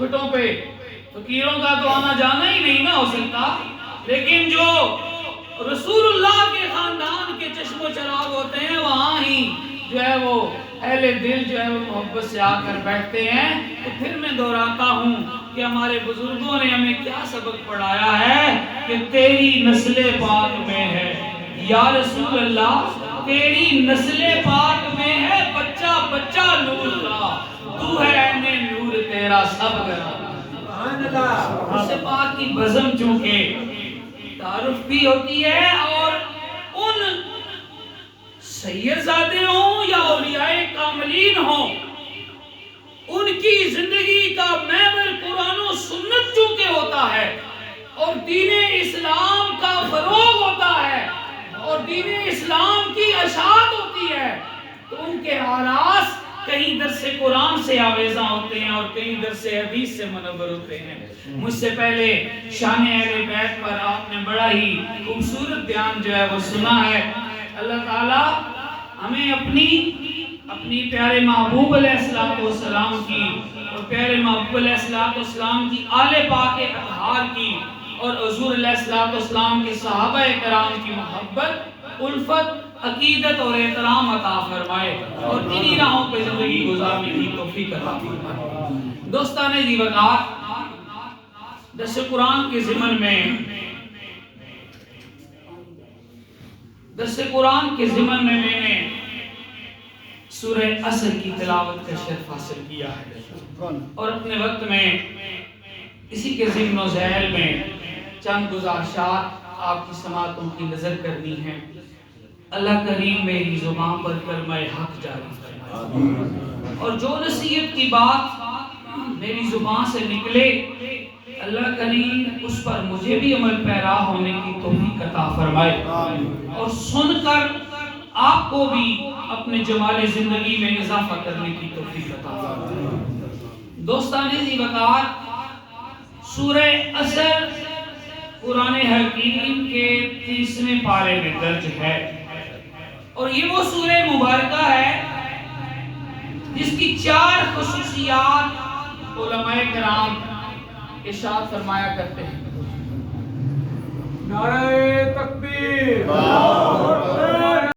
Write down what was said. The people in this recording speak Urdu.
چھٹوں پہ فقیروں کا تو آنا جانا ہی نہیں نہ ہو سکتا، لیکن جو رسول اللہ کے خاندان کے چشم و چراغ ہوتے ہیں وہاں ہی جو ہے وہ اہل دل جو ہے وہ محبت سے آ کر بیٹھتے ہیں۔ تو پھر میں دہراتا ہوں کہ ہمارے بزرگوں نے ہمیں کیا سبق پڑھایا ہے کہ تیری نسل پاک میں ہے یا رسول اللہ، تیری نسل پاک میں ہے بچہ بچہ نور کا، تو ہے عین نور تیرا سب گرا۔ اس پاک کی بزم چونکہ تعارف بھی ہوتی ہے، اور ان سید زادے ہوں یا اولیاء کاملین ہوں، ان کی زندگی کا محور قرآن و سنت چونکہ ہوتا ہے اور دین اسلام کا فروغ ہوتا ہے اور دین اسلام کی اشاعت ہوتی ہے، تو ان کے آراز کہیں درس قرآن سے آویزاں ہوتے ہیں اور کہیں درس حدیث سے منور ہوتے ہیں۔ مجھ سے پہلے شان اہل بیت پر آپ نے بڑا ہی خوبصورت بیان جو ہے وہ سنا ہے۔ اللہ تعالی ہمیں اپنی پیارے محبوب علیہ السلام کی اور پیارے محبوب علیہ السلام کی آل پاک اطہار کی اور حضور علیہ السلام کے صحابہ کرام کی محبت، الفت، عقیدت اور احترام عطا فرمائے اور انہی راہوں پہ زندگی گزارنے کی توفیق عطا فرمائے۔ دوستان دی وقار، درس قرآن کے ضمن میں میں نے سورہ عصر کی تلاوت کا شرف حاصل کیا ہے، اور اپنے وقت میں اسی کے ضمن و ذیل میں چند گزارشات آپ کی سماعتوں کی نظر کرنی ہے۔ اللہ کریم میری زبان پر کلمہ حق جاری فرمائے، اور جو نصیحت کی بات میری زبان سے نکلے اللہ کریم اس پر مجھے بھی عمل پیرا ہونے کی توفیق عطا فرمائے، اور سن کر آپ کو بھی اپنے جمال زندگی میں اضافہ کرنے کی توفیق عطا فرمائے۔ دوستان دی وقار، سورہ عصر قرآن حکیم کے 30ویں پارے میں درج ہے، اور یہ وہ سورہ مبارکہ ہے جس کی 4 خصوصیات علماء کرام ارشاد فرمایا کرتے ہیں۔ نعرہ تکبیر!